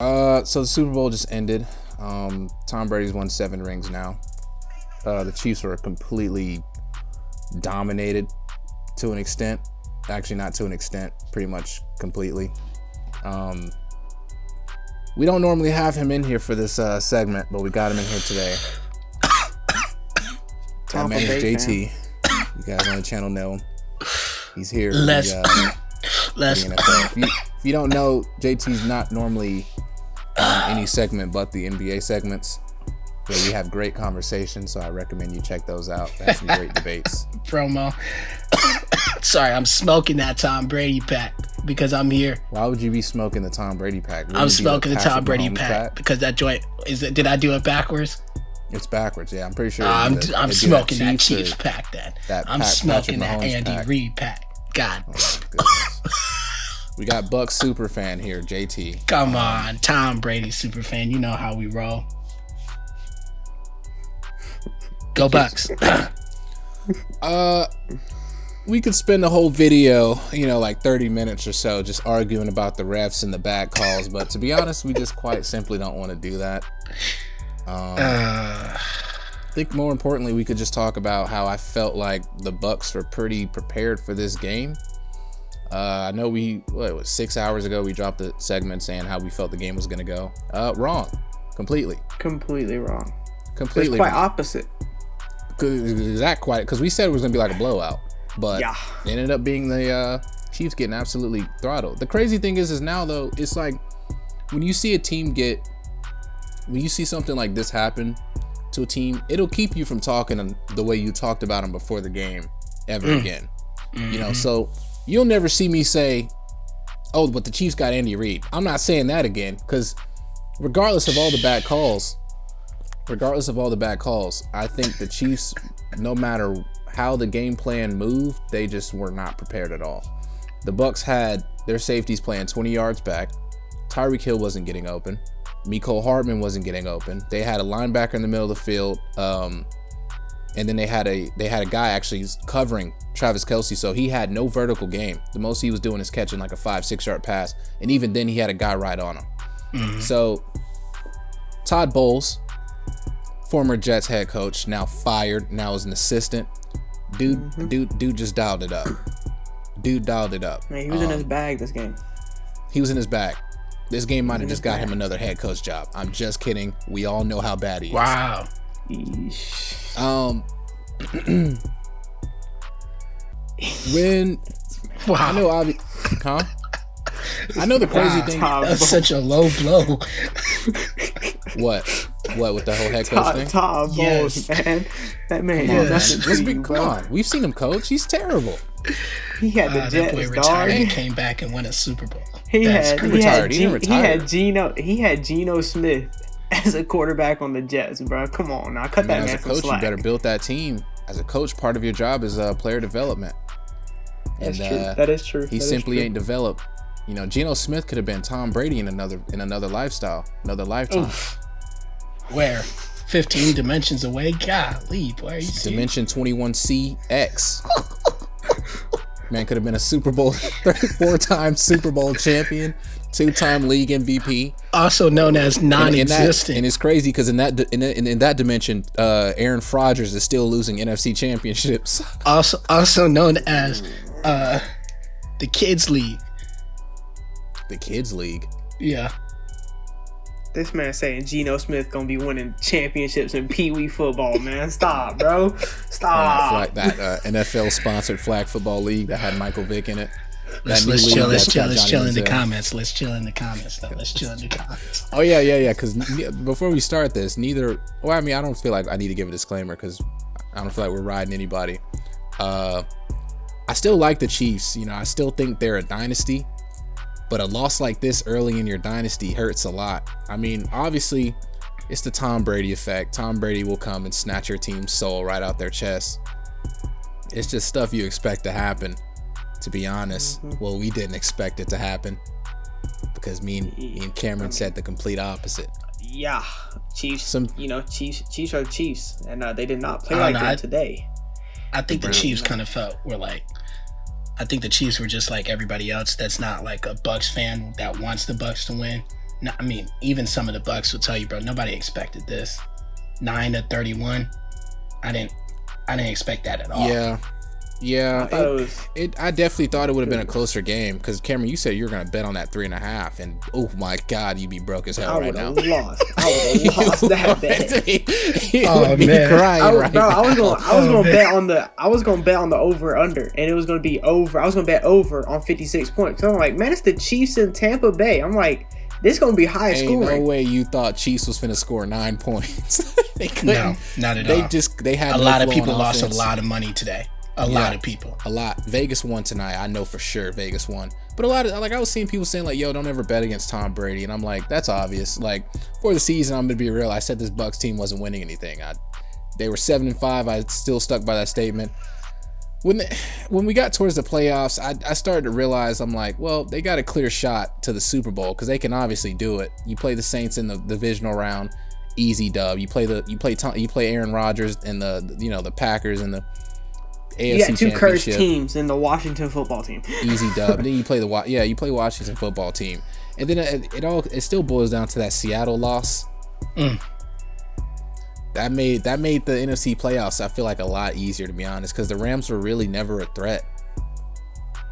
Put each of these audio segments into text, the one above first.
So the Super Bowl just ended. Tom Brady's won 7 rings now. The Chiefs were completely dominated to an extent. Actually, not to an extent, pretty much completely. We don't normally have him in here for this segment, but we got him in here today. That man is JT. You guys on the channel know him. He's here. Let's. If you don't know, JT's not normally any segment but the NBA segments, where we have great conversations. So I recommend you check those out. They have some great debates. Promo. Sorry, I'm smoking that Tom Brady pack because I'm here. Why would you be smoking the Tom Brady pack? I'm smoking the Tom Brady pack because that joint is. Did I do it backwards? It's backwards. Yeah, I'm pretty sure. I'm smoking that Chiefs pack then. I'm smoking that Andy Reid pack. God. Oh, we got Bucks super fan here, JT. Come on, Tom Brady super fan. You know how we roll. Go Bucks. We could spend the whole video, like 30 minutes or so, just arguing about the refs and the bad calls. But to be honest, we just quite simply don't want to do that. I think more importantly, we could just talk about how I felt like the Bucks were pretty prepared for this game. I know it was 6 hours ago we dropped the segment saying how we felt the game was going to go. Wrong. Completely wrong. Completely it's quite wrong. Opposite. Because we said it was going to be like a blowout. But yeah, it ended up being the Chiefs getting absolutely throttled. The crazy thing is now, though, it's like when you see something like this happen to a team, it'll keep you from talking the way you talked about them before the game ever again. Mm-hmm. So you'll never see me say, oh, but the Chiefs got Andy Reid. I'm not saying that again, because regardless of all the bad calls, I think the Chiefs, no matter how the game plan moved, they just were not prepared at all. The Bucks had their safeties playing 20 yards back. Tyreek Hill wasn't getting open. Mecole Hardman wasn't getting open. They had a linebacker in the middle of the field, and then they had a guy actually covering Travis Kelce, so he had no vertical game. The most he was doing is catching like a 5-6 yard pass, and even then he had a guy right on him. Mm-hmm. So Todd Bowles, former Jets head coach, now fired, now is an assistant. Dude just dialed it up. Man, he was in his bag this game. He was in his bag. This game might have just got him another head coach job. I'm just kidding. We all know how bad he is. Wow. I know the crazy thing. That's such a low blow. What with the whole head coach thing? Todd Bowles, man. That man. Come on. We've seen him coach. He's terrible. He had the Jets, retired and came back and won a Super Bowl. He had Geno Smith as a quarterback on the Jets, bro. Come on now, cut that man as a coach, slack. You better build that team. As a coach, part of your job is player development. That's true. That is true. He simply ain't developed. Geno Smith could have been Tom Brady in another lifestyle, another lifetime. Oof. Where? 15 dimensions away? Golly, boy, are you serious? Dimension 21CX. Man could have been a Super Bowl, 4-time Super Bowl champion, 2-time league MVP, also known as non-existent. And it's crazy because in that dimension, Aaron Rodgers is still losing NFC championships. Also known as the Kids League. The Kids League. Yeah. This man saying Geno Smith gonna be winning championships in Pee Wee football, man. Stop, bro. Stop. That NFL sponsored flag football league that had Michael Vick in it. Let's chill in the comments. Let's chill in the comments. Oh yeah. Because before we start this, I don't feel like I need to give a disclaimer because I don't feel like we're riding anybody. I still like the Chiefs. I still think they're a dynasty. But a loss like this early in your dynasty hurts a lot. I mean, obviously, it's the Tom Brady effect. Tom Brady will come and snatch your team's soul right out their chest. It's just stuff you expect to happen, to be honest. Mm-hmm. Well, we didn't expect it to happen because me and Cameron said the complete opposite. Yeah, Chiefs. Chiefs are Chiefs, and they did not play like that today. I think the Chiefs kind of I think the Chiefs were just like everybody else that's not like a Bucks fan that wants the Bucks to win. No, I mean, even some of the Bucks will tell you, bro, nobody expected this. 9-31. I didn't expect that at all. Yeah, I definitely thought it would have been a closer game because Cameron, you said you were gonna bet on that 3.5, and oh my God, you'd be broke as hell right now. I would have lost that bet. Oh man, crying I was gonna bet on the over under, and it was gonna be over. I was gonna bet over on 56 points. So I'm like, man, it's the Chiefs in Tampa Bay. I'm like, this is gonna be high scoring. No way you thought Chiefs was finna score 9 points. They couldn't. No, not at all. They had a lot of people lost a lot of money today. A lot of people. A lot. Vegas won tonight. I know for sure Vegas won. But a lot of, like, I was seeing people saying, like, yo, don't ever bet against Tom Brady. And I'm like, that's obvious. Like, for the season, I'm going to be real. I said this Bucks team wasn't winning anything. They were 7-5. I still stuck by that statement. When we got towards the playoffs, I started to realize, I'm like, well, they got a clear shot to the Super Bowl because they can obviously do it. You play the Saints in the divisional round, easy dub. You play Aaron Rodgers and the Packers and the AFC you got two cursed Championship. Teams in the Washington football team. Easy dub. Then you play Washington football team, and then it still boils down to that Seattle loss. That made the NFC playoffs, I feel like, a lot easier, to be honest, because the Rams were really never a threat.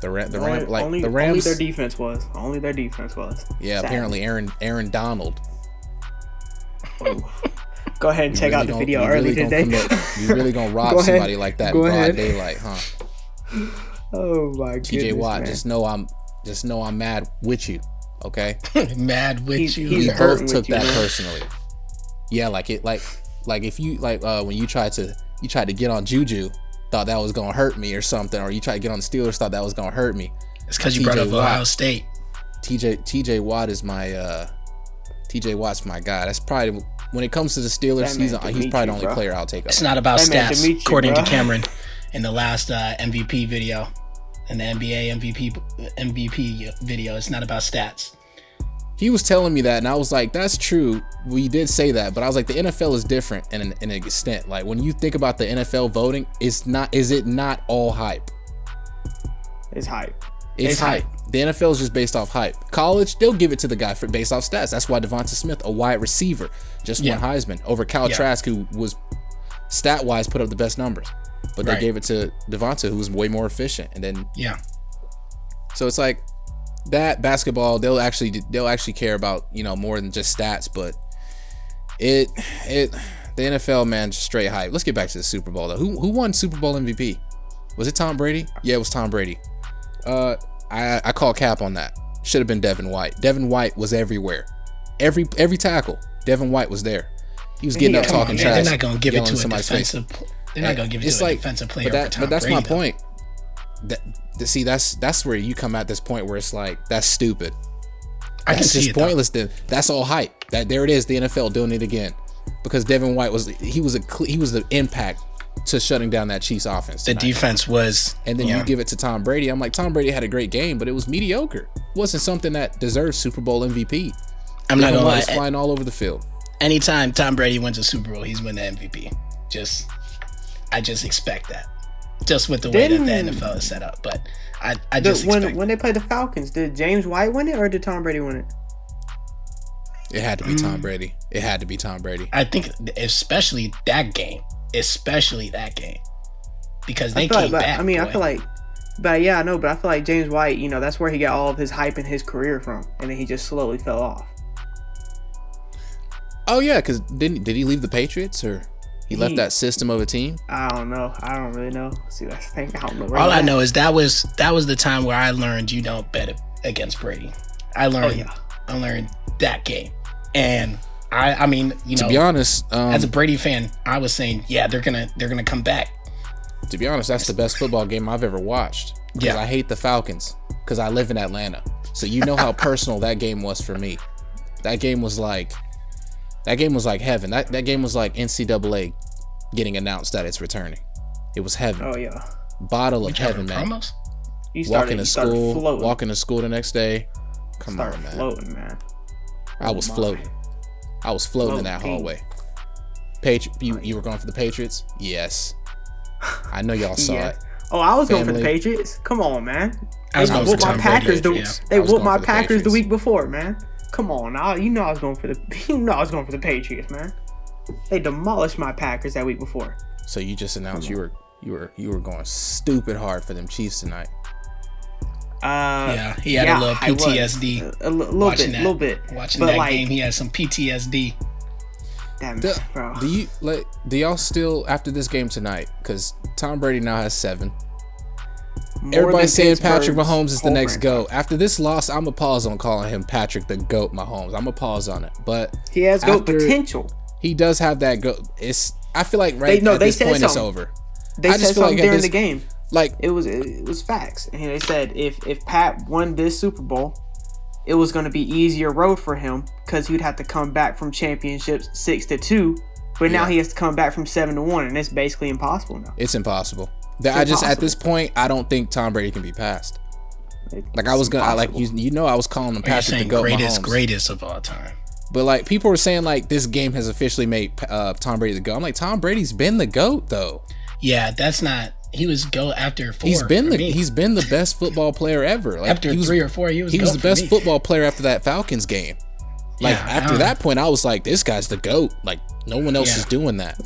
The Rams, only their defense was. Sadly. Yeah, apparently Aaron Donald. Oh. Go ahead and check out the video early today. You really gonna rob somebody like that in broad daylight, huh? Oh my goodness, TJ Watt, man. just know I'm mad with you, okay? Mad with you. We both took that personally. Yeah, like if you when you tried to get on Juju, thought that was gonna hurt me or something, or you tried to get on the Steelers, thought that was gonna hurt me. It's because you brought up Ohio State. TJ Watt is my TJ Watt's my guy. That's probably, when it comes to the Steelers, he's probably the only player I'll take. It's not about stats, according to Cameron in the last MVP video, in the NBA MVP video. It's not about stats. He was telling me that, and I was like, that's true. We did say that, but I was like, the NFL is different in an extent. Like, when you think about the NFL voting, is it not all hype? It's hype. It's hype. The NFL is just based off hype. College, they'll give it to the guy based off stats. That's why Devonta Smith, a wide receiver, just won Heisman over Kyle Trask, who was stat-wise put up the best numbers. But they gave it to Devonta, who was way more efficient. And then so it's like that basketball, they'll actually care about, more than just stats. But the NFL, man, just straight hype. Let's get back to the Super Bowl though. Who won Super Bowl MVP? Was it Tom Brady? Yeah, it was Tom Brady. I call cap on that. Should have been Devin White. Devin White was everywhere. Every tackle, Devin White was there. He was getting up, talking trash. They're not going to give it to a defensive. They're not going to give it to a defensive player. But that's my point. See, that's where you come at this point where it's like, that's stupid. That's just pointless. That's all hype. There it is. The NFL doing it again, because Devin White was the impact to shutting down that Chiefs offense tonight. The defense was, and then you give it to Tom Brady. I'm like, Tom Brady had a great game, but it was mediocre. It wasn't something that deserves Super Bowl MVP. I'm not gonna lie, flying all over the field. Anytime Tom Brady wins a Super Bowl, he's winning the MVP. I just expect that, just with the way that the NFL is set up. But I just expect when they played the Falcons, did James White win it or did Tom Brady win it? It had to be Tom Brady. It had to be Tom Brady. I think especially that game, because they came back. I mean, I feel like, but yeah, I know, but I feel like James White, that's where he got all of his hype in his career from, and then he just slowly fell off. Oh yeah, because did he leave the Patriots, or he left that system of a team? I don't know. I don't really know. See, that's the thing. I don't know. All I know is that was the time where I learned you don't bet against Brady. I learned that game, and I mean, to be honest, as a Brady fan, I was saying, yeah, they're gonna come back. To be honest, that's the best football game I've ever watched. Because I hate the Falcons, because I live in Atlanta, so you know how personal that game was for me. That game was like heaven. That game was like NCAA getting announced that it's returning. It was heaven. Oh yeah, bottle of heaven, man. Walking to school the next day. Come on, man. Floating, man. I was floating in that hallway. You were going for the Patriots? Yes. I know y'all saw it. Oh, I was going for the Patriots. Come on, man. I was going for my Packers. They whooped my Packers the week before, man. Come on, now you know I was going for the Patriots, man. They demolished my Packers that week before. So you just announced you were going stupid hard for them Chiefs tonight. He had a little PTSD. A little bit. Watching but that game, he had some PTSD. Damn, bro. Do y'all still after this game tonight? Because Tom Brady now has 7. Everybody's saying Patrick Mahomes is the next GOAT. After this loss, I'm gonna pause on calling him Patrick the GOAT Mahomes. I'm gonna pause on it, but he has GOAT potential. He does have that GOAT. I feel like at this point it's over. They said something during the game. Like it was facts, and they said if Pat won this Super Bowl, it was going to be easier road for him because he'd have to come back from championships 6-2, but now he has to come back from 7-1, and it's basically impossible now. It's impossible. At this point, I don't think Tom Brady can be passed. Like I was gonna, I was calling him Patrick the GOAT. Greatest of all time. But like people were saying, like this game has officially made Tom Brady the GOAT. I'm like, Tom Brady's been the GOAT though. Yeah, that's not. He was GOAT after 4. He's been the best football player ever. Like, after 3 or 4, he was the best football player after that Falcons game. Like after that point, I was like, this guy's the GOAT. Like no one else is doing that.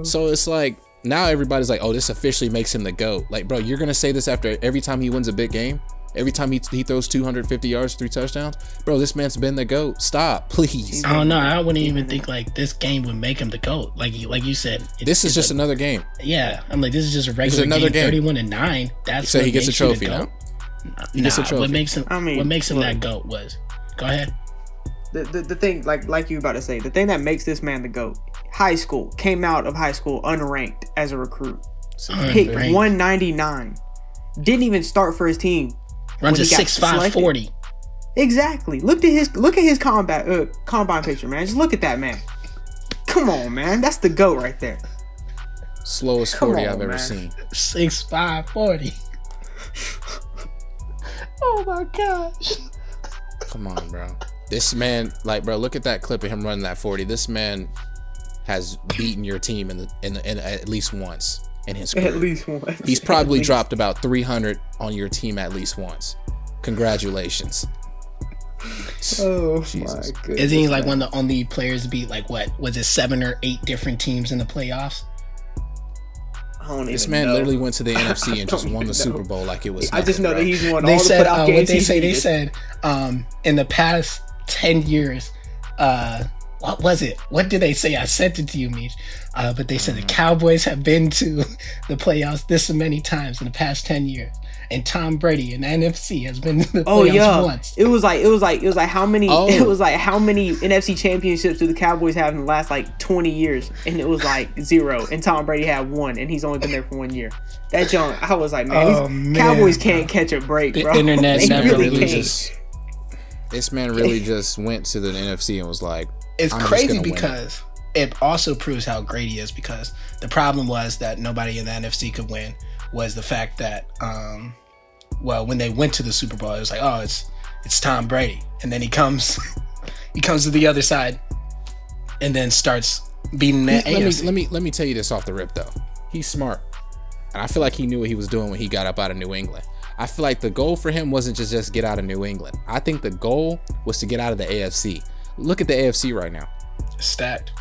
So it's like now everybody's like, oh, this officially makes him the GOAT. Like, bro, you're gonna say this after every time he wins a big game? Every time he throws 250 yards, 3 touchdowns, bro, this man's been the GOAT. Stop, please. I don't know. I wouldn't even think like this game would make him the GOAT. Like you said, this is just another game. Yeah, I'm like, this is just a regular game. 31-9. That's so he gets a trophy now. He gets a trophy. What makes him that GOAT was. Go ahead. The thing, like you were about to say, the thing that makes this man the GOAT. Came out of high school unranked as a recruit. Picked 199. Didn't even start for his team. Runs a 6'5" 40. Exactly. Look at his combine picture, man. Just look at that man. Come on, man. That's the GOAT right there. Slowest 40 I've ever seen. 6'5", 40. Oh my gosh. Come on, bro. This man, like, bro, look at that clip of him running that 40. This man has beaten your team in at least once. In his career. At least once. He's probably dropped about 300 on your team at least once. Congratulations. Oh Jesus. My goodness. Isn't he like one of the only players to beat like what was it 7 or 8 different teams in the playoffs? This man literally went to the NFC and just won the Super Bowl like it was nothing, I just know bro. that he's won all the playoff games. They said in the past 10 years what was it? What did they say? I sent it to you, Meech. But they said the Cowboys have been to the playoffs this many times in the past 10 years. And Tom Brady in the NFC has been to the playoffs once. It was like how many NFC championships do the Cowboys have in the last like 20 years? And it was like 0. And Tom Brady had 1 and he's only been there for 1 year. That junk, I was like, man, Cowboys can't catch a break, bro. The internet never really this man really just went to the NFC and was like, it's crazy because it also proves how great he is, because the problem was that nobody in the NFC could win was the fact that when they went to the Super Bowl, it was like, oh, it's Tom Brady, and then he comes to the other side and then starts beating that AFC. Let me tell you this off the rip though. He's smart, and I feel like he knew what he was doing when he got up out of New England. I feel like the goal for him wasn't just get out of New England. I think the goal was to get out of the AFC. Look at the AFC right now. Stacked.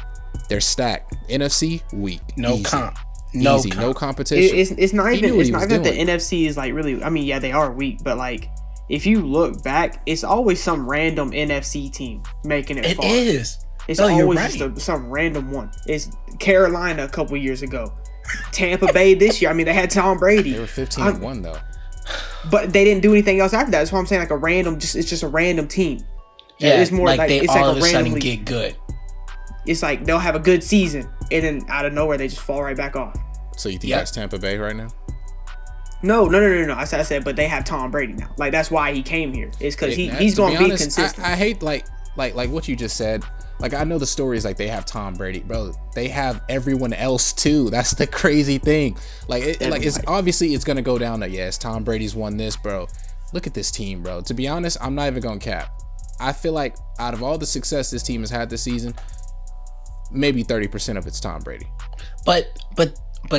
They're stacked. NFC weak. No Easy. comp. No competition. It's not even that the NFC is like really. I mean, yeah, they are weak, but like if you look back, it's always some random NFC team making it far. It is. It's always just some random one. It's Carolina a couple years ago, Tampa Bay this year. I mean, they had Tom Brady. They were 15-1 though. But they didn't do anything else after that. That's why I'm saying like it's just a random team. Yeah, it's more like they it's all like of a sudden get good. It's like they'll have a good season and then out of nowhere they just fall right back off. So you think that's Tampa Bay right now? No. I said, but they have Tom Brady now. Like that's why he came here. It's because he's going to be consistent. I hate like what you just said. Like I know the story is like they have Tom Brady, bro. They have everyone else too. That's the crazy thing. Like it's obviously it's gonna go down to yes, Tom Brady's won this, bro. Look at this team, bro. To be honest, I'm not even gonna cap. I feel like out of all the success this team has had this season, maybe 30% of it's Tom Brady. But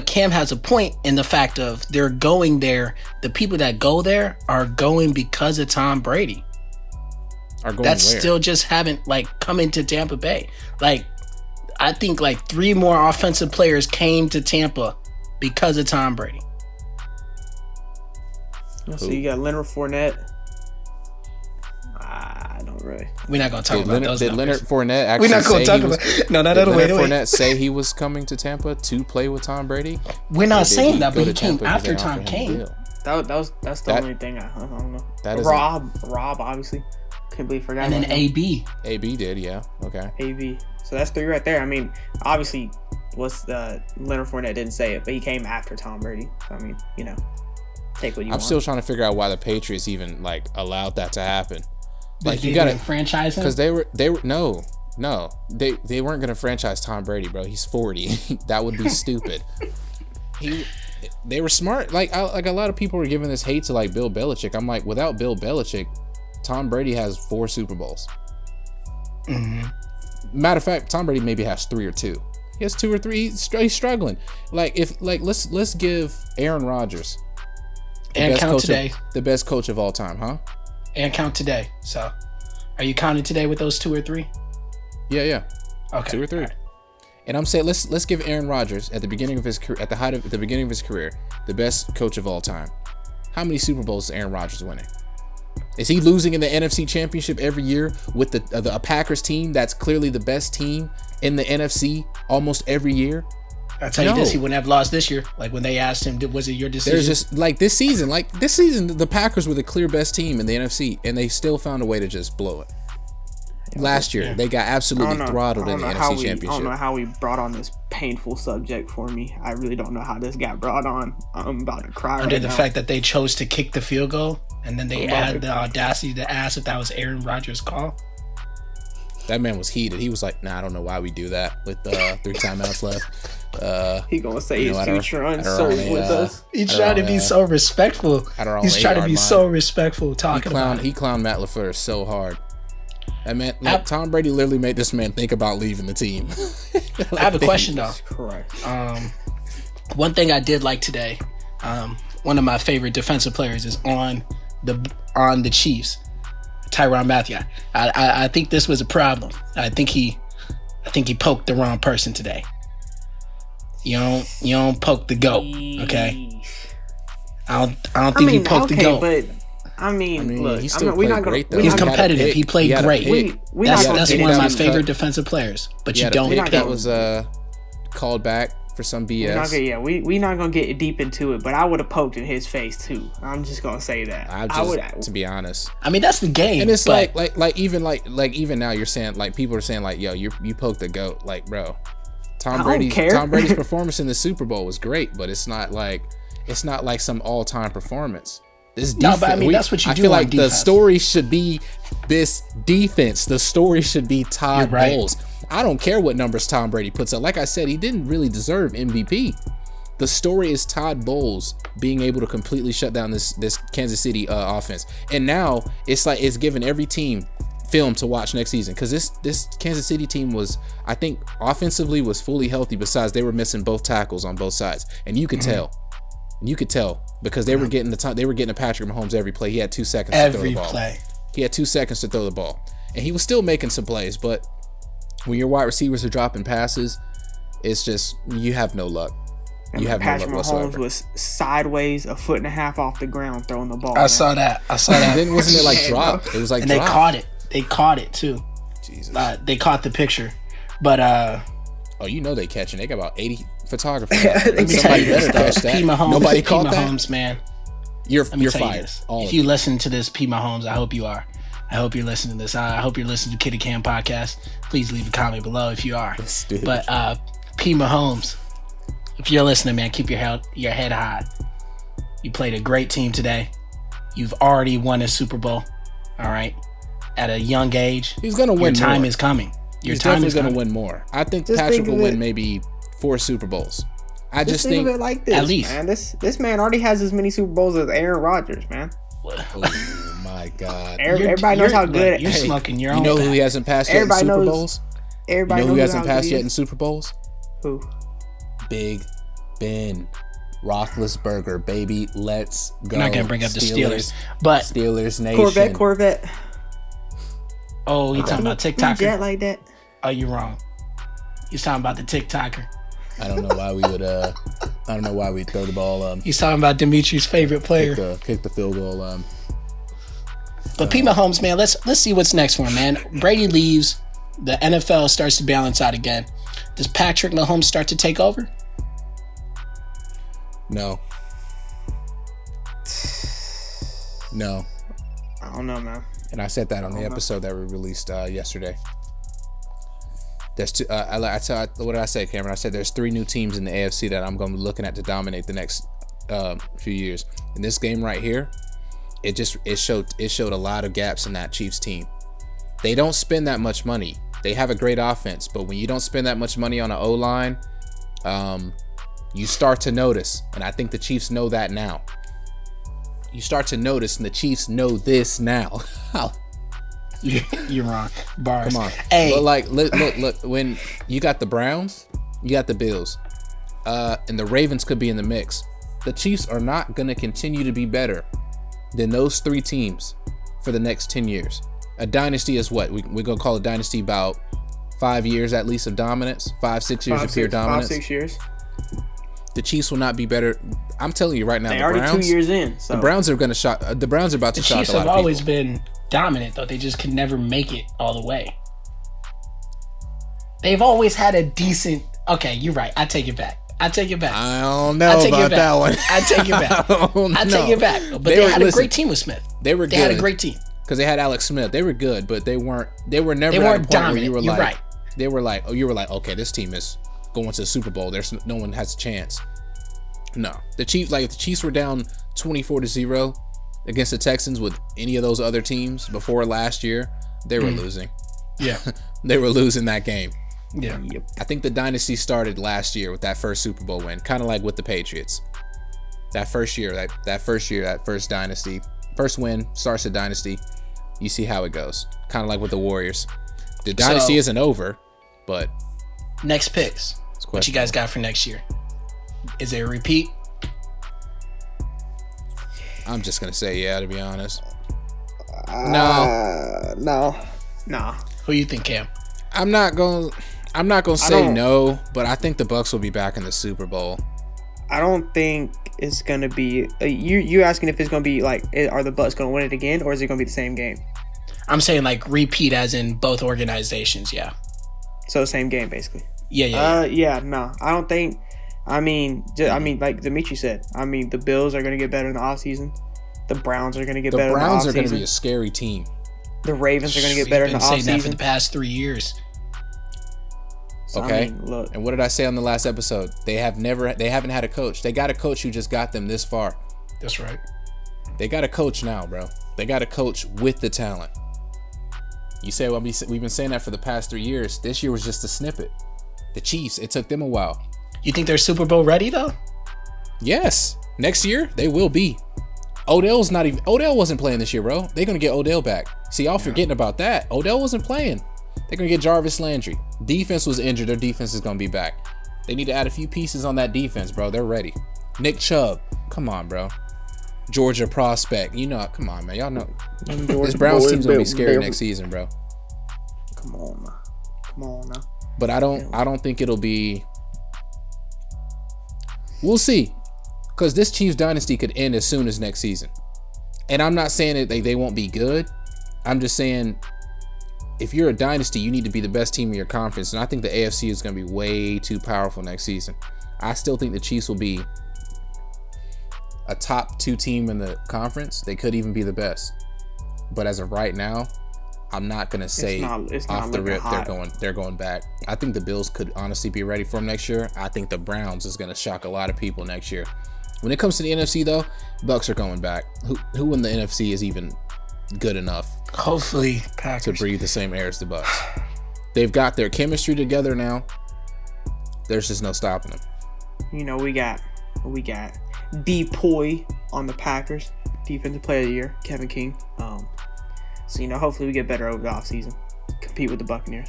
Cam has a point in the fact of they're going there. The people that go there are going because of Tom Brady. Are going that where? still just haven't like come into Tampa Bay. Like, I think like 3 more offensive players came to Tampa because of Tom Brady. So you got Leonard Fournette. I don't really. We're not gonna talk about those. Did numbers. Leonard Fournette actually? We're not gonna talk about. No, Did wait. Leonard Fournette say he was coming to Tampa to play with Tom Brady? We're not saying that, but he came after Tom came. That's the only thing I don't know. That is Rob, obviously. Can't believe I forgot. And then about him. AB did, yeah. Okay. AB. So that's 3 right there. I mean, obviously, Leonard Fournette didn't say it, but he came after Tom Brady. So, I mean, take what you want. I'm still trying to figure out why the Patriots even like allowed that to happen. Like you got to franchise him because they were no they weren't gonna franchise Tom Brady, bro. He's 40. That would be stupid. They were smart. Like a lot of people were giving this hate to like Bill Belichick. I'm like, without Bill Belichick, Tom Brady has 4 Super Bowls. Mm-hmm. Matter of fact, Tom Brady maybe has 3 or 2. He has 2 or 3. He's struggling. Like let's give Aaron Rodgers the best coach of all time, huh? And count today. So, are you counting today with those 2 or 3? Yeah. Okay. 2 or 3. Right. And I'm saying let's give Aaron Rodgers at the beginning of his career, at the beginning of his career, the best coach of all time. How many Super Bowls is Aaron Rodgers winning? Is he losing in the NFC Championship every year with a Packers team that's clearly the best team in the NFC almost every year? I'll tell you this, he wouldn't have lost this year. Like when they asked him, was it your decision? There's just like this season, the Packers were the clear best team in the NFC, and they still found a way to just blow it. Last year, they got absolutely throttled in the NFC Championship. I don't know how we brought on this painful subject for me. I really don't know how this got brought on. I'm about to cry Under the fact that they chose to kick the field goal, and then they had the audacity to ask if that was Aaron Rodgers' call. That man was heated. He was like, "Nah, I don't know why we do that with 3 timeouts left." He gonna say his future uncertain with us. He's trying to be so respectful. He's trying to be so respectful talking about it. He clowned Matt LaFleur so hard. That man, Tom Brady literally made this man think about leaving the team. I have a question though. Correct. One thing I did like today, one of my favorite defensive players is on the Chiefs, Tyrann Mathieu. I think this was a problem. I think he poked the wrong person today. You don't poke the goat, okay? I don't think he poked the goat. But I mean, look, he's competitive. He played great. That's one of my favorite defensive players. But you don't pick that was called back for some BS. We not gonna get deep into it, but I would have poked in his face too. I'm just gonna say that. I would, to be honest. I mean, that's the game. And it's like even now you're saying like people are saying like, yo, you poked the GOAT, like, bro. Tom Brady's performance in the Super Bowl was great, but it's not like some all-time performance. This defense, but I mean, that's what you do. I feel like the story should be this defense. The story should be Todd Bowles. I don't care what numbers Tom Brady puts up. Like I said, he didn't really deserve MVP. The story is Todd Bowles being able to completely shut down this Kansas City offense. And now it's like it's given every team film to watch next season, because this Kansas City team was, I think, offensively was fully healthy. Besides, they were missing both tackles on both sides, and you could tell. You could tell because they were getting the time. They were getting to Patrick Mahomes every play. He had 2 seconds to throw the ball. He had 2 seconds to throw the ball, and he was still making some plays. But when your wide receivers are dropping passes, it's just you have no luck. You have Patrick no luck Mahomes whatsoever. was sideways 1.5 feet off the ground throwing the ball. I saw that. And then wasn't it like dropped? It was like and dropped. They caught it too. Jesus. They caught the picture, but oh, you know they catching. They got about 80 photographers. Somebody better catch that. P. Mahomes, Nobody caught that. Mahomes, man. You're fired. If you listen to this, P. Mahomes, I hope you are. I hope you're listening to this. I hope you're listening to Kid and Kam podcast. Please leave a comment below if you are. But P. Mahomes, if you're listening, man, keep your head high. You played a great team today. You've already won a Super Bowl. All right, at a young age, he's gonna win. Your time is coming. He's definitely gonna win more. I think Patrick will win maybe 4 Super Bowls. I just think of it like this, at least, man. This man already has as many Super Bowls as Aaron Rodgers, man. Oh my God! Everybody knows how good. You're smoking your own. You know who he hasn't passed yet in Super Bowls? Everybody knows who hasn't passed yet in Super Bowls? Who? Big Ben Roethlisberger, baby. Let's go. I'm not gonna bring up the Steelers, but Steelers Nation. Corvette. Oh, you talking about TikToker? Jet like that? Oh, you're wrong. You're talking about the TikToker. I don't know why we would. I don't know why we throw the ball. He's talking about Dimitri's favorite player. Kick the field goal. But Pete Mahomes, man, let's see what's next for him, man. Brady leaves. The NFL starts to balance out again. Does Patrick Mahomes start to take over? No. No. I don't know, man. And I said that on the episode that we released yesterday. There's two. What did I say, Cameron? I said there's 3 new teams in the AFC that I'm going to be looking at to dominate the next few years. In this game right here, it showed a lot of gaps in that Chiefs team. They don't spend that much money. They have a great offense, but when you don't spend that much money on an O-line, you start to notice, and I think the Chiefs know that now. You start to notice, and the Chiefs know this now. You're wrong. Bars. Come on. Hey. But like, look. When you got the Browns, you got the Bills, and the Ravens could be in the mix. The Chiefs are not going to continue to be better than those 3 teams for the next 10 years. A dynasty is what? We're going to call a dynasty about 5 years at least of dominance. 5-6 years of pure dominance. 5-6 years. The Chiefs will not be better. I'm telling you right now, They the already Browns, 2 years in. So. The Browns are going to shock. The Browns are about to shock a lot of people. The Chiefs have always been dominant, though. They just could never make it all the way. They've always had a decent. Okay, you're right. I take it back. I don't know about that one. I take it back. I take it back. But they had a great team with Smith. They were good. They had a great team. Because they had Alex Smith. They were good, but they weren't. They were never at a point dominant. Where you were like, right. They were like, you were like, okay, this team is going to the Super Bowl. There's no one has a chance. No, the Chiefs. Like if the Chiefs were down 24-0 against the Texans with any of those other teams before last year, they were losing. Yeah, they were losing that game. Yeah. Yep. I think the dynasty started last year with that first Super Bowl win, kind of like with the Patriots. That first dynasty, first win starts a dynasty. You see how it goes, kind of like with the Warriors. The dynasty isn't over, but next picks. What you guys got for next year? Is it a repeat? I'm just gonna say yeah. To be honest, no. Who you think, Cam? I'm not gonna say no, but I think the Bucs will be back in the Super Bowl. I don't think it's gonna be. You asking if it's gonna be like, are the Bucs gonna win it again, or is it gonna be the same game? I'm saying like repeat, as in both organizations. Yeah. So same game, basically. Yeah. No, I don't think. I mean, like Dimitri said. I mean, the Bills are gonna get better in the offseason. The Browns are gonna get better in the offseason. The Browns are gonna be a scary team. The Ravens are gonna get better in the offseason. We've been saying that for the past 3 years. So, okay. I mean, look. And what did I say on the last episode? They haven't had a coach. They got a coach who just got them this far. That's right. They got a coach now, bro. They got a coach with the talent. You say, well, we've been saying that for the past 3 years. This year was just a snippet. The Chiefs, it took them a while. You think they're Super Bowl ready though? Yes. Next year they will be. Odell wasn't playing this year, bro. They're gonna get Odell back. See, y'all forgetting about that. Odell wasn't playing. They're gonna get Jarvis Landry. Defense was injured. Their defense is gonna be back. They need to add a few pieces on that defense, bro. They're ready. Nick Chubb, come on, bro. Georgia prospect, come on, man. Y'all know this Browns team's gonna be scary next season, bro. Come on now. But I don't think it'll be. We'll see, because this Chiefs dynasty could end as soon as next season. And I'm not saying that they won't be good. I'm just saying, if you're a dynasty, you need to be the best team in your conference. And I think the AFC is going to be way too powerful next season. I still think the Chiefs will be a top 2 team in the conference. They could even be the best. But as of right now, I'm not gonna say it's off not the rip hot. they're going back. I think the Bills could honestly be ready for them next year. I think the Browns is gonna shock a lot of people next year. When it comes to the NFC though, Bucs are going back. Who in the NFC is even good enough? Hopefully, Packers to breathe the same air as the Bucs. They've got their chemistry together now. There's just no stopping them. We got D-Poy on the Packers, Defensive Player of the Year, Kevin King. So hopefully we get better over the offseason. Compete with the Buccaneers.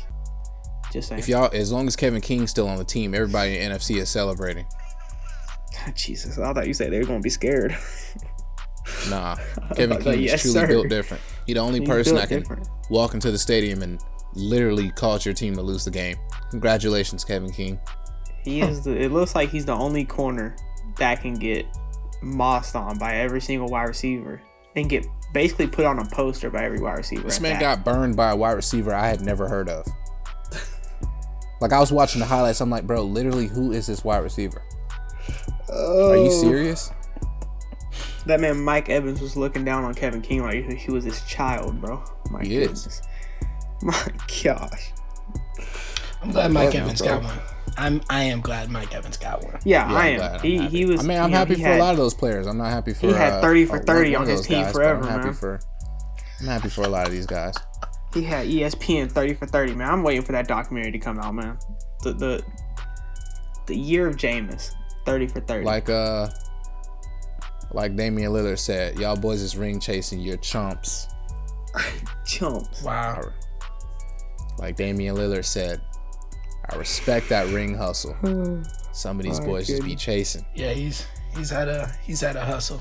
Just saying. As long as Kevin King's still on the team, everybody in NFC is celebrating. Jesus, I thought you said they were gonna be scared. Nah, Kevin King is truly built different. He's the only person that can walk into the stadium and literally cause your team to lose the game. Congratulations, Kevin King. He is. It looks like he's the only corner that can get mossed on by every single wide receiver and get basically put on a poster by every wide receiver. This man got burned by a wide receiver I had never heard of. Like, I was watching the highlights. I'm like, bro, literally, who is this wide receiver? Are you serious? That man Mike Evans was looking down on Kevin King like he was his child, bro. He is. My gosh. I'm glad Mike Evans got one. I am glad Mike Evans got one. Yeah, I am. He was. I mean, I'm happy for a lot of those players. I'm not happy for. He had 30 for 30 on his team forever, I'm happy man. I'm happy for a lot of these guys. He had ESPN 30 for 30, man. I'm waiting for that documentary to come out, man. The year of Jameis, 30 for 30. Like Damian Lillard said, y'all boys is ring chasing, you're chumps. Chumps. Wow. Like Damian Lillard said, I respect that ring hustle. Some of these boys just be chasing. Yeah, he's had a hustle.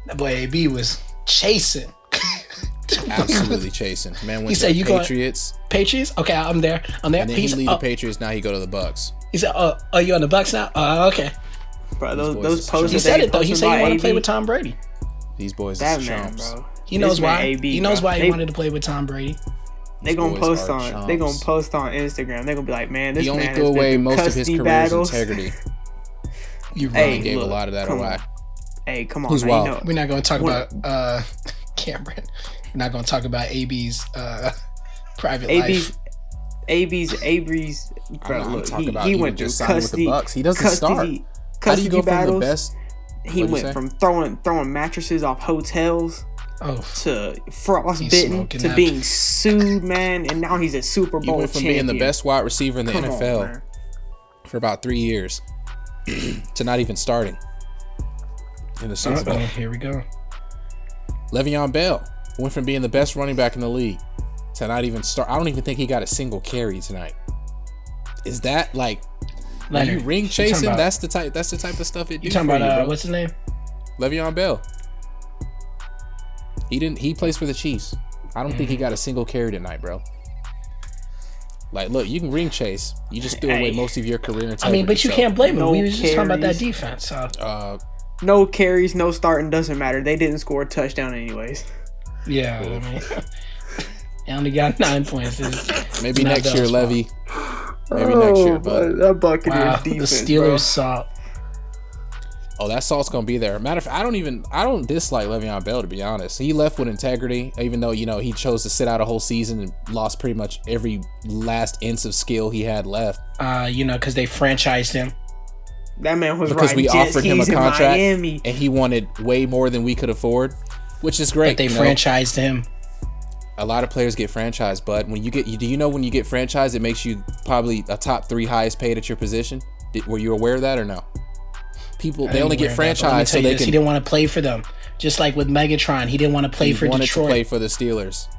That boy AB was chasing. Absolutely chasing. Man went he to said, the Patriots. Patriots? Okay, I'm there. And then he leave the Patriots, now he go to the Bucks. He said, oh, you on the Bucks now? Okay. Bro, those posters. He said it though. He said he wanted to play with Tom Brady. These boys that is man, chumps. bro. He knows why. AB, he knows bro. why he wanted to play with Tom Brady. They gonna post on. They gonna post on Instagram. They gonna be like, man, this he man only threw away most of his career's battles. integrity. You really gave a lot of that away. Hey, come on. Who's man, wild? you know, we're not gonna talk about Cameron. We're not gonna talk about AB's private life. AB's. Bro, look, he went through custody. With the Bucks. He doesn't start. How do you go battles. from the best? He went from throwing mattresses off hotels to frostbitten to being sued, man, and now he's a Super Bowl champion. He went from being the best wide receiver in the NFL for about 3 years to not even starting in the Super Bowl. Here we go. Le'Veon Bell went from being the best running back in the league to not even start. I don't even think he got a single carry tonight. Is that like? Are you ring chasing? That's the type of stuff it do. You talking about what's his name? Le'Veon Bell. He plays for the Chiefs. I don't think he got a single carry tonight, bro. Like, look, you can ring chase. You just threw away most of your career integrity. I mean, but you can't blame him. We was just talking about that defense. So. No carries, no starting, doesn't matter. They didn't score a touchdown anyways. Yeah, I mean, they only got 9 points. Maybe next year, Levy. Maybe next year, but that Buccaneers defense, the Steelers bro. salt. Oh, that salt's gonna be there. Matter of fact, I don't dislike Le'Veon Bell, to be honest. He left with integrity, even though he chose to sit out a whole season and lost pretty much every last inch of skill he had left. Because they franchised him. That man was because we offered him a contract and he wanted way more than we could afford, which is great. But they franchised him. A lot of players get franchised, but when you get when you get franchised, it makes you probably a top 3 highest paid at your position. Were you aware of that or no? They only get franchised so they can. He didn't want to play for them, just like with Megatron. He didn't want to play for Detroit. He wanted to play for the Steelers.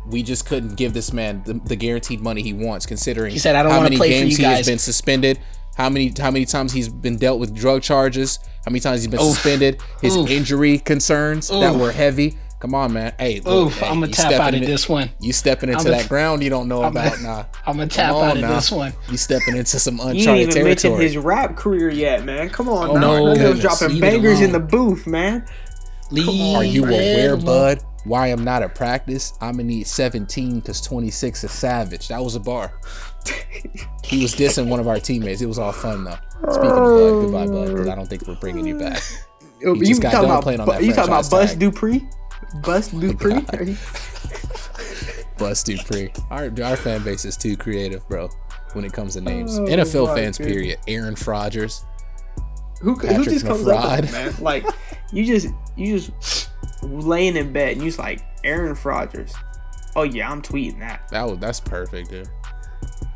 We just couldn't give this man the guaranteed money he wants, considering he said, "I don't want to play for you guys." How many games he has been suspended? How many times he's been dealt with drug charges? How many times he's been suspended? His injury concerns that were heavy. Come on, man. Hey, look, I'm gonna tap out of this one. You stepping into that ground you don't know about. I'm gonna tap out of this one. You stepping into some uncharted territory. You didn't even mention his rap career yet, man. Come on, no, he was dropping bangers in the booth, man. Are you aware, bud? Why I'm not at practice? I'm gonna need 17 because 26 is savage. That was a bar. He was dissing one of our teammates. It was all fun though. Speaking of Bud, goodbye, Bud, because I don't think we're bringing you back. You just got done playing on that. You talking about Bus Dupree? Bus Dupree? Bus Dupree. Our fan base is too creative, bro, when it comes to names. NFL fans, period. Aaron Rodgers. Who just comes up with it, man? Like, you just laying in bed and you just like, Aaron Rodgers. Oh yeah, I'm tweeting that. That's perfect, dude.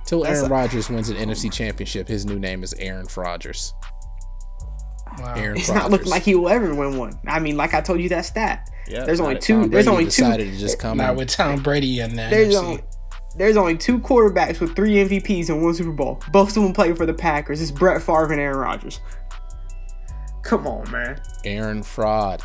Till Aaron Rodgers wins an NFC championship, his new name is Aaron Rodgers. Wow. It's not looking like he will ever win one. I mean, like I told you that stat. Yeah, there's only two. There's only two. To just come not with Tom Brady and that. There's only 2 quarterbacks with 3 MVPs and 1 Super Bowl. Both of them played for the Packers. It's Brett Favre and Aaron Rodgers. Come on, man. Aaron Rodgers.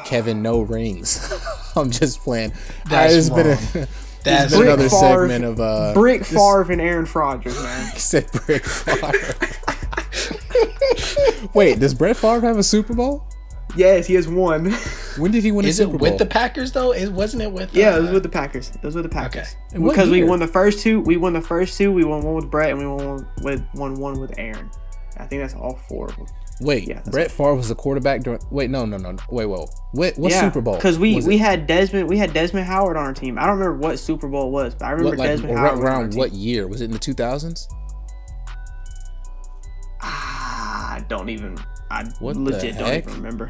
Kevin, no rings. I'm just playing. That's There's wrong. That's been another Favre, segment of Brick Favre and Aaron Rodgers, man. He said Brett Favre. Wait, does Brett Favre have a Super Bowl? Yes, he has one. When did he win a Super Bowl? Is it with the Packers though? Wasn't it with? Yeah, it was with the Packers. It was with the Packers. Okay. Because we won the first two. We won one with Brett, and we won one with Aaron. I think that's all four of them. Wait, yeah, Brett Favre was the quarterback during. Wait, no. Wait, whoa. What Super Bowl? Because we had Desmond Howard on our team. I don't remember what Super Bowl it was, but I remember Desmond Howard. Around what year? Was it in the 2000s? I don't even remember.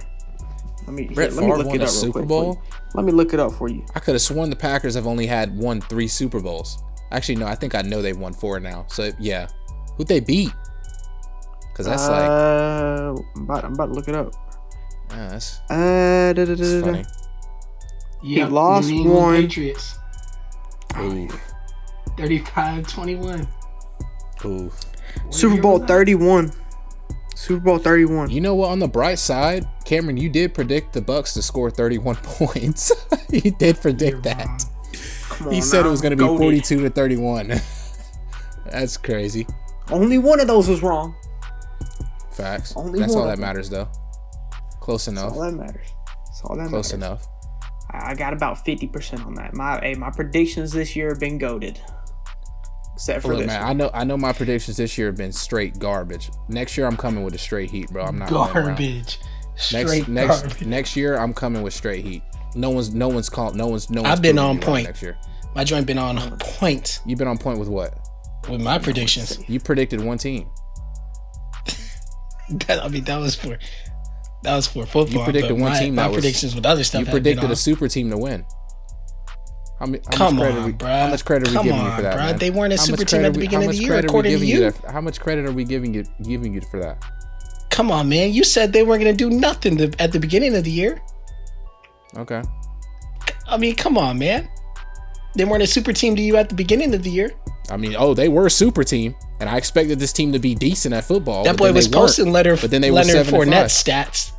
Brett Favre won a Super Bowl? Let me look it up for you. I could have sworn the Packers have only had won 3 Super Bowls. Actually, no, I think I know they've won 4 now. So yeah, who'd they beat? Because that's I'm about to look it up. Yeah, that's funny. He lost one. Patriots. Ooh. 35-21. Ooh. Super Bowl 31. Super Bowl 31. You know what? On the bright side, Cameron, you did predict the Bucks to score 31 points. You did predict that. He said it was going to be 42-31. That's crazy. Only one of those was wrong. Facts. That's all that matters, though. Close enough. That's all that matters. That's all that matters. Close enough. I got about 50% on that. My predictions this year have been goated. Except for this man, I know my predictions this year have been straight garbage. Next year I'm coming with a straight heat, bro. I'm not garbage. Next year I'm coming with straight heat. No one's I've been on point next year. My joint been on point. You've been on point with what? With my predictions. You predicted one team. that was for football. You predicted one team. My predictions with other stuff. You predicted a super team to win. How much credit are we giving you for that, man? They weren't a super team at the beginning of the year, according to you. How much credit are we giving you for that? Come on, man. You said they weren't going to do nothing at the beginning of the year. Okay. I mean, come on, man. They weren't a super team to you at the beginning of the year. I mean, they were a super team, and I expected this team to be decent at football. That boy was posting Leonard Fournette stats.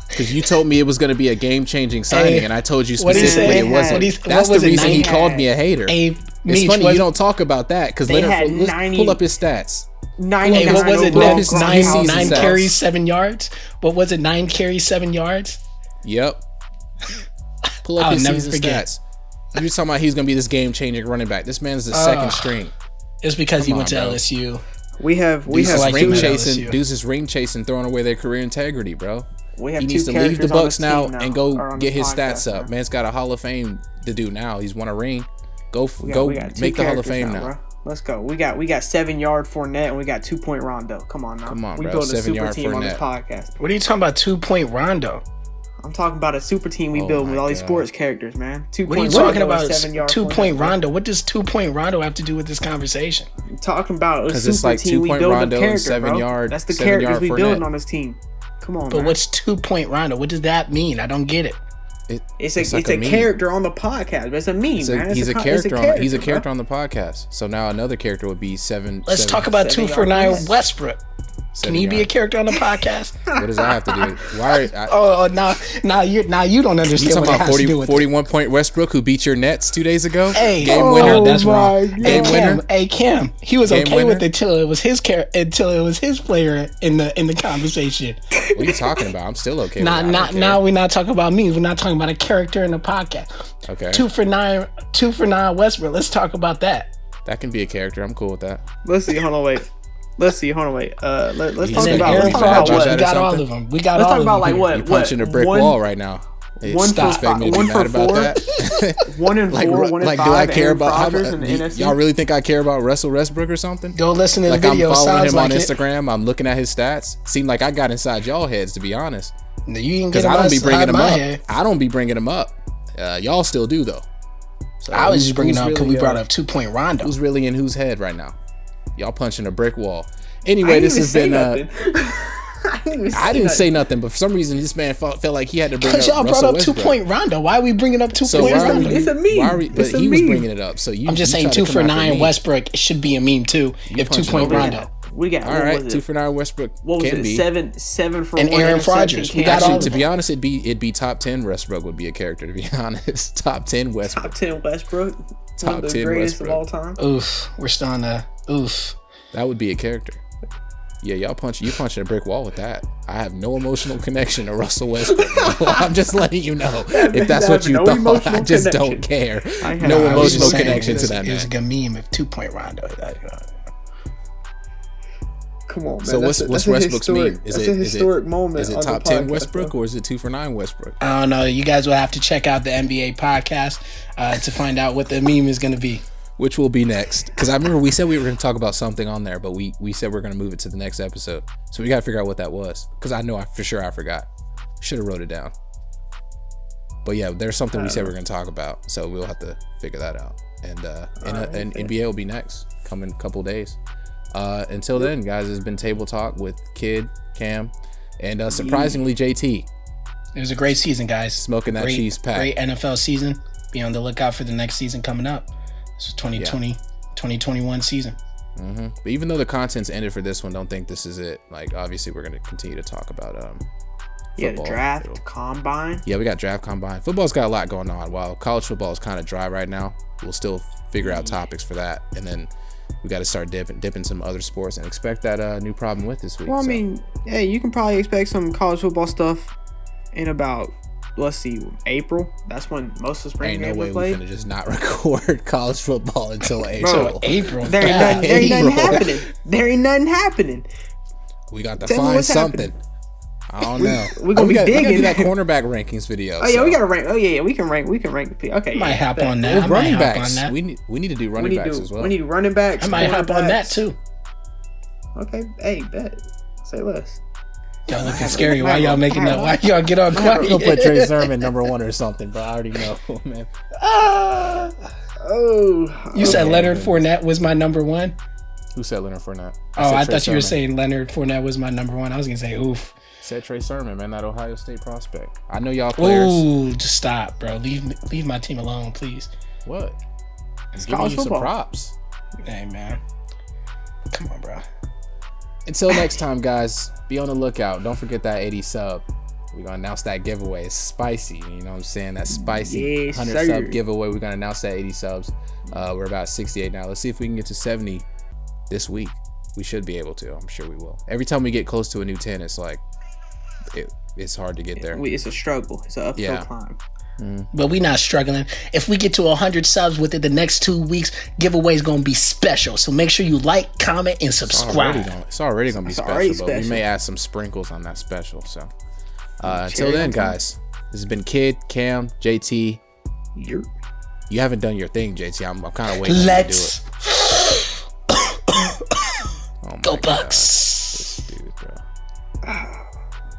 Because you told me it was going to be a game-changing signing, and I told you specifically it wasn't. That's the reason he called me a hater. It's funny you don't talk about that, because pull up his stats. What was it? 9 carries, 7 yards? What was it? 9 carries, 7 yards? Yep. Pull up his season stats. You're talking about he's going to be this game-changing running back. This man's the second string. It's because he went to LSU. We have ring chasing. Dudes is ring chasing, throwing away their career integrity, bro. He needs to leave the Bucks now and go get his stats up. Man's got a Hall of Fame to do now. He's won a ring. Go make the Hall of Fame now. Bro. Let's go. We got 7-yard Fournette and we got 2-point Rondo. Come on now. We built a super team on this podcast. What are you talking about? 2-point Rondo. I'm talking about a super team we built with all these sports characters, man. 2-point What are you talking about? 2-point Rondo. What does 2-point Rondo have to do with this conversation? I'm talking about a super team we build a character, bro. That's the characters we building on this team. Come on, but what's 2-point Rondo? What does that mean? I don't get it. It's a character on the podcast. But it's a meme, man. He's a character on the podcast. So now another character would be 7. Let's talk about 2 for 9 Westbrook. Can he be a character on the podcast? What does that have to do? Why? Now you don't understand. You talking about 41-point Westbrook who beat your Nets 2 days ago? Hey, game winner. That's wrong. Game winner. Hey, Cam, he was okay with it till it was his player in the conversation. What are you talking about? I'm still okay. Now we're not talking about memes. We're not talking about a character in the podcast. Okay. 2 for 9 Westbrook. Let's talk about that. That can be a character. I'm cool with that. Let's see. Hold on, wait. Let's talk about what? We got all of them. Let's talk about like what? You're punching a brick wall right now. One for 4. 1 and 4. 1 and 5. Like, do I care about y'all really think I care about Russell Westbrook or something? Go listen to the video. I'm following him on Instagram. I'm looking at his stats. Seemed like I got inside y'all heads, to be honest. Because I don't be bringing him up. I don't be bringing him up. Y'all still do though. So I was just bringing up because we brought up 2-point Rondo. Who's really in whose head right now? Y'all punching a brick wall. Anyway, this has been. I didn't say nothing, but for some reason, this man felt like he had to bring up Russell Westbrook. Because y'all brought up 2-point Rondo. Why are we bringing up 2-point Rondo? It's a meme. But he was bringing it up. So I'm just saying 2 for 9 Westbrook should be a meme too. If 2-point Rondo. We got all right. 2 for 9 Westbrook. What was can it? be. Seven for and 1. Aaron Rodgers. We got Actually, all to be honest, it'd be top 10. Westbrook would be a character. To be honest, top 10 Westbrook. Top 10 Westbrook. Top One of the 10 greatest Westbrook. of all time. Oof. We're still on the oof. That would be a character. Yeah, you punching a brick wall with that. I have no emotional connection to Russell Westbrook. I'm just letting you know. If that's what you thought, I just don't care. No emotional connection to that man. It was a good meme of 2-point Rondo. Come on, man. So what's Westbrook's meme? Is it a historic moment? Is it top 10 Westbrook or is it 2 for 9 Westbrook? I don't know. You guys will have to check out the NBA podcast to find out what the meme is going to be. Which will be next. Because I remember we said we were going to talk about something on there, but we said we're going to move it to the next episode. So we got to figure out what that was. Because I know for sure I forgot. Should have wrote it down. But yeah, there's something we said we're going to talk about. So we'll have to figure that out. And NBA will be next. Coming a couple days. Until then, guys, it's been Table Talk with Kid, Kam, and surprisingly JT. It was a great season, guys. Smoking that cheese pack. Great NFL season. Be on the lookout for the next season coming up. It's 2021 season. Mm-hmm. But even though the content's ended for this one, don't think this is it. Like, obviously, we're going to continue to talk about football. The draft, combine. Yeah, we got draft, combine. Football's got a lot going on. While college football is kind of dry right now, we'll still figure out topics for that. And then we got to start dipping some other sports and expect that new problem with this week. Well, I mean, yeah, you can probably expect some college football stuff in about, let's see, April. That's when most of the spring games are played. Ain't no way we're gonna just not record college football until April. April. There ain't nothing happening. There ain't nothing happening. We got to find something. I don't know. We're gonna be digging. We gotta do that cornerback rankings video. Oh yeah, we gotta rank. Oh yeah, we can rank. Okay, might hop on that. Running backs. We need to do running backs as well. We need running backs. I might hop on that too. Okay, hey, bet. Say less. Y'all looking scary. Why y'all making that? Why y'all get all quiet? We're gonna put Trey Sermon number 1 or something, but I already know, man. You said Leonard Fournette was my number 1? Who said Leonard Fournette? I thought you were saying Leonard Fournette was my number 1. I was gonna say oof. Said Trey Sermon, man, that Ohio State prospect. I know y'all players. Ooh, just stop, bro. Leave my team alone, please. What? It's giving you some props. Hey, man. Come on, bro. Until next time, guys, be on the lookout. Don't forget that 80 sub. We're going to announce that giveaway. It's spicy. You know what I'm saying? That spicy 100 sub giveaway. We're going to announce that 80 subs. We're about 68 now. Let's see if we can get to 70 this week. We should be able to. I'm sure we will. Every time we get close to a new 10, it's like, it's hard to get there. It's a struggle. It's an uphill climb. But we not struggling. If we get to 100 subs within the next 2 weeks, giveaway is going to be special. So make sure you like, comment, and subscribe. It's already going to be special, but we may add some sprinkles on that special. So until then, guys, this has been Kid, Kam, JT. You haven't done your thing, JT. I'm kind of waiting for you to do it. Go Bucks.